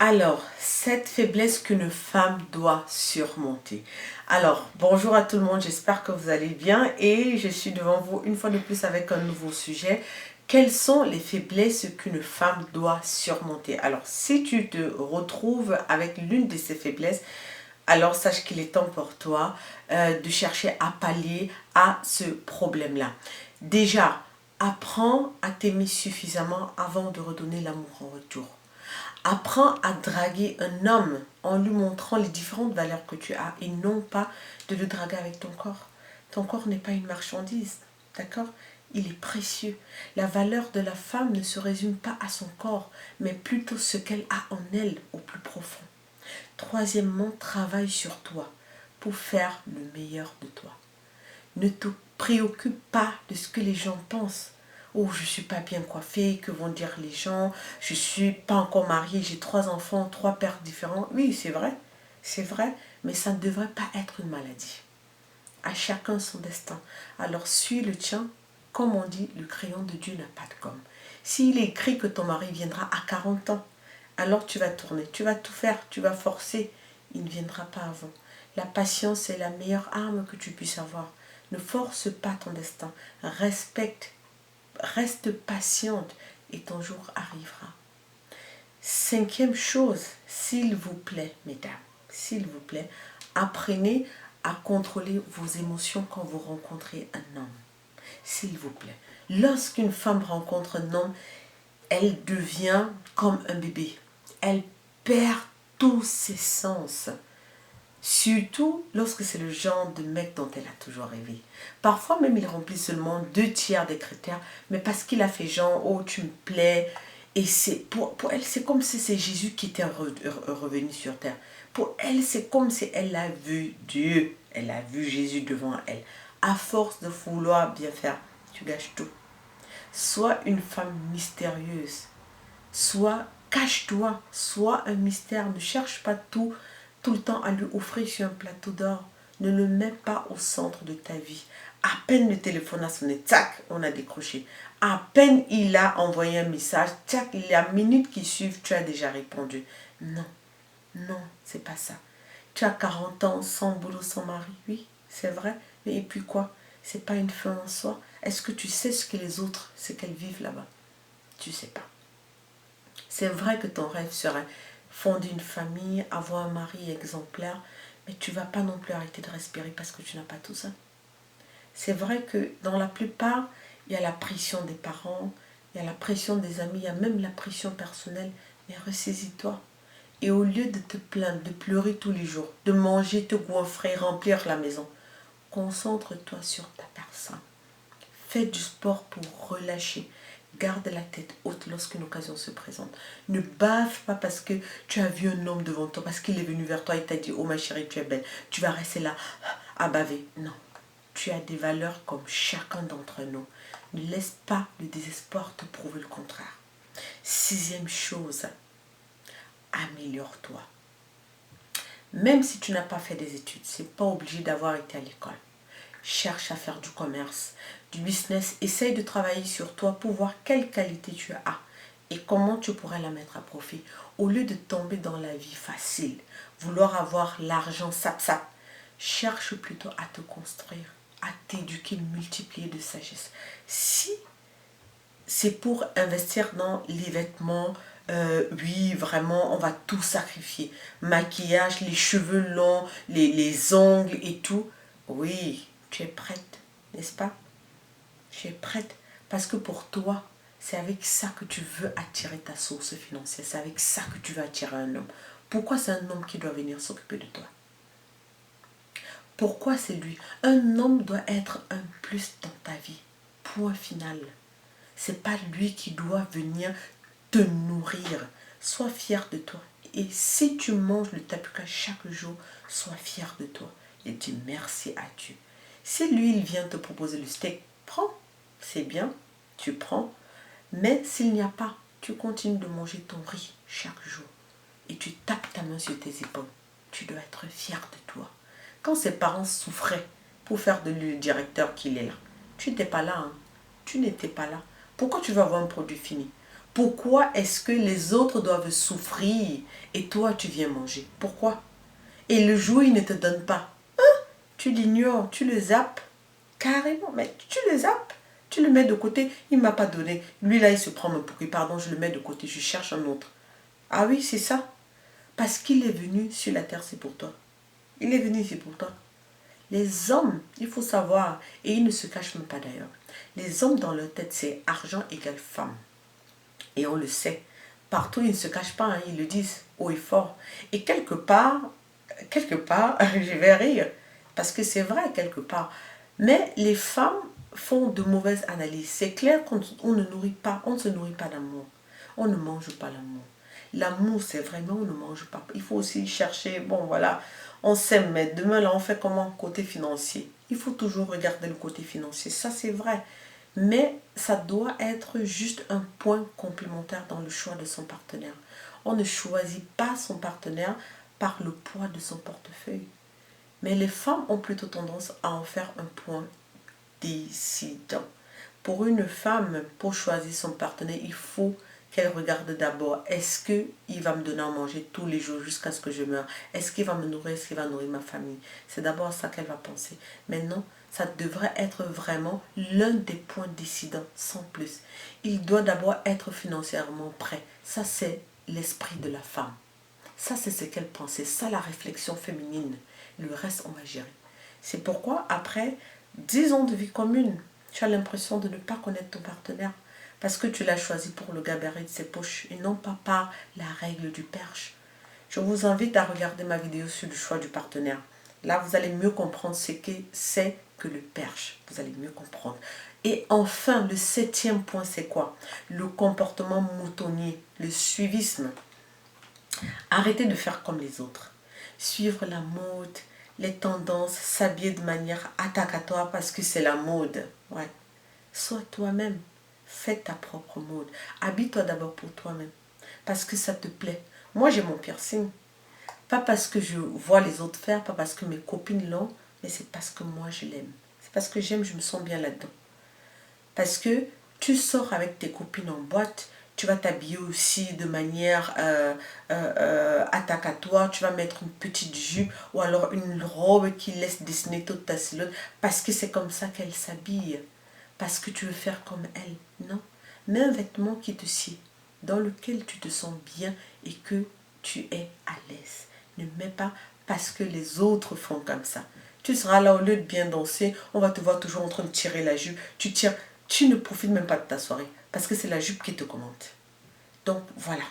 Alors, cette faiblesse qu'une femme doit surmonter. Alors, bonjour à tout le monde, j'espère que vous allez bien et je suis devant vous une fois de plus avec un nouveau sujet. Quelles sont les faiblesses qu'une femme doit surmonter? Alors, si tu te retrouves avec l'une de ces faiblesses, alors sache qu'il est temps pour toi de chercher à pallier à ce problème-là. Déjà, apprends à t'aimer suffisamment avant de redonner l'amour en retour. Apprends à draguer un homme en lui montrant les différentes valeurs que tu as et non pas de le draguer avec ton corps. Ton corps n'est pas une marchandise, d'accord? Il est précieux. La valeur de la femme ne se résume pas à son corps, mais plutôt ce qu'elle a en elle au plus profond. Troisièmement, travaille sur toi pour faire le meilleur de toi. Ne te préoccupe pas de ce que les gens pensent. Oh, je ne suis pas bien coiffée, que vont dire les gens, je ne suis pas encore mariée, j'ai 3 enfants, 3 pères différents. Oui, c'est vrai, mais ça ne devrait pas être une maladie. À chacun son destin. Alors suis le tien, comme on dit, le crayon de Dieu n'a pas de gomme. S'il est écrit que ton mari viendra à 40 ans, alors tu vas tourner, tu vas tout faire, tu vas forcer, il ne viendra pas avant. La patience est la meilleure arme que tu puisses avoir. Ne force pas ton destin, reste patiente et ton jour arrivera. Cinquième chose, s'il vous plaît, mesdames, s'il vous plaît, apprenez à contrôler vos émotions quand vous rencontrez un homme. S'il vous plaît. Lorsqu'une femme rencontre un homme, elle devient comme un bébé. Elle perd tous ses sens. Surtout lorsque c'est le genre de mec dont elle a toujours rêvé. Parfois même il remplit seulement 2 tiers des critères, mais parce qu'il a fait genre, oh tu me plais. Et c'est pour elle, c'est comme si c'est Jésus qui était revenu sur terre. Pour elle, c'est comme si elle a vu Dieu. Elle a vu Jésus devant elle. À force de vouloir bien faire, tu gâches tout. Sois une femme mystérieuse. Soit cache-toi, sois un mystère. Ne cherche pas tout le temps à lui offrir sur un plateau d'or. Ne le mets pas au centre de ta vie. À peine le téléphone a sonné, tac, on a décroché. À peine il a envoyé un message, tac, la minute qui suit, tu as déjà répondu. Non, non, c'est pas ça. Tu as 40 ans sans boulot, sans mari, oui, c'est vrai. Mais et puis quoi? C'est pas une fin en soi. Est-ce que tu sais ce que les autres, ce qu'elles vivent là-bas? Tu sais pas. C'est vrai que ton rêve serait fonder une famille, avoir un mari exemplaire, mais tu ne vas pas non plus arrêter de respirer parce que tu n'as pas tout ça. C'est vrai que dans la plupart, il y a la pression des parents, il y a la pression des amis, il y a même la pression personnelle, mais ressaisis-toi. Et au lieu de te plaindre, de pleurer tous les jours, de manger, te goinfrer, remplir la maison, concentre-toi sur ta personne. Fais du sport pour relâcher. Garde la tête haute lorsqu'une occasion se présente. Ne bave pas parce que tu as vu un homme devant toi, parce qu'il est venu vers toi et t'a dit « Oh ma chérie, tu es belle ». Tu vas rester là à baver. Non. Tu as des valeurs comme chacun d'entre nous. Ne laisse pas le désespoir te prouver le contraire. Sixième chose, améliore-toi. Même si tu n'as pas fait des études, ce n'est pas obligé d'avoir été à l'école. Cherche à faire du commerce, du business. Essaye de travailler sur toi pour voir quelle qualité tu as et comment tu pourrais la mettre à profit. Au lieu de tomber dans la vie facile, vouloir avoir l'argent sap-sap, cherche plutôt à te construire, à t'éduquer, multiplier de sagesse. Si c'est pour investir dans les vêtements, oui, vraiment, on va tout sacrifier. Maquillage, les cheveux longs, les ongles et tout. Oui, tu es prête, n'est-ce pas? Tu es prête parce que pour toi, c'est avec ça que tu veux attirer ta source financière. C'est avec ça que tu veux attirer un homme. Pourquoi c'est un homme qui doit venir s'occuper de toi? Pourquoi c'est lui? Un homme doit être un plus dans ta vie. Point final. C'est pas lui qui doit venir te nourrir. Sois fier de toi. Et si tu manges le tapuka chaque jour, sois fier de toi. Et dis merci à Dieu. Si lui, il vient te proposer le steak, prends. C'est bien, tu prends. Mais s'il n'y a pas, tu continues de manger ton riz chaque jour. Et tu tapes ta main sur tes épaules. Tu dois être fier de toi. Quand ses parents souffraient pour faire de lui le directeur qu'il est là, tu n'étais pas là. Hein. Tu n'étais pas là. Pourquoi tu veux avoir un produit fini? Pourquoi est-ce que les autres doivent souffrir et toi tu viens manger? Pourquoi? Et le jour où il ne te donne pas, tu l'ignores, tu le zappes. Carrément, mais tu le zappes. Tu le mets de côté, il ne m'a pas donné. Lui là, il se prend mon pourri, pardon, je le mets de côté, je cherche un autre. Ah oui, c'est ça. Parce qu'il est venu sur la terre, c'est pour toi. Il est venu ici pour toi. Les hommes, il faut savoir, et ils ne se cachent même pas d'ailleurs, les hommes dans leur tête, c'est argent égale femme. Et on le sait. Partout, ils ne se cachent pas, hein, ils le disent haut et fort. Et quelque part, je vais rire, parce que c'est vrai quelque part. Mais les femmes font de mauvaises analyses. C'est clair qu'on ne nourrit pas, on ne se nourrit pas d'amour. On ne mange pas l'amour. L'amour, c'est vraiment, on ne mange pas. Il faut aussi chercher, bon voilà, on s'aime, mais demain là, on fait comment côté financier? Il faut toujours regarder le côté financier, ça c'est vrai. Mais ça doit être juste un point complémentaire dans le choix de son partenaire. On ne choisit pas son partenaire par le poids de son portefeuille. Mais les femmes ont plutôt tendance à en faire un point décidant. Pour une femme, pour choisir son partenaire, il faut qu'elle regarde d'abord, est-ce qu'il va me donner à manger tous les jours jusqu'à ce que je meure? Est-ce qu'il va me nourrir? Est-ce qu'il va nourrir ma famille? C'est d'abord ça qu'elle va penser. Maintenant, ça devrait être vraiment l'un des points décidants, sans plus. Il doit d'abord être financièrement prêt. Ça, c'est l'esprit de la femme. Ça, c'est ce qu'elle pense. C'est ça la réflexion féminine. Le reste, on va gérer. C'est pourquoi, après 10 ans de vie commune, tu as l'impression de ne pas connaître ton partenaire. Parce que tu l'as choisi pour le gabarit de ses poches et non pas par la règle du perche. Je vous invite à regarder ma vidéo sur le choix du partenaire. Là, vous allez mieux comprendre ce que c'est que le perche. Vous allez mieux comprendre. Et enfin, le 7e point, c'est quoi? Le comportement moutonnier, le suivisme. Arrêtez de faire comme les autres. Suivre la mode, les tendances, s'habiller de manière attentatoire parce que c'est la mode. Ouais. Sois toi-même. Fais ta propre mode. Habille-toi d'abord pour toi-même. Parce que ça te plaît. Moi, j'ai mon piercing. Pas parce que je vois les autres faire, pas parce que mes copines l'ont, mais c'est parce que moi, je l'aime. C'est parce que j'aime, je me sens bien là-dedans. Parce que tu sors avec tes copines en boîte, tu vas t'habiller aussi de manière attentatoire, tu vas mettre une petite jupe ou alors une robe qui laisse dessiner toute ta silhouette parce que c'est comme ça qu'elle s'habille, parce que tu veux faire comme elle. Non, mets un vêtement qui te sied, dans lequel tu te sens bien et que tu es à l'aise. Ne mets pas parce que les autres font comme ça. Tu seras là, au lieu de bien danser, on va te voir toujours en train de tirer la jupe. Tu tires, tu ne profites même pas de ta soirée parce que c'est la jupe qui te commente. Donc voilà.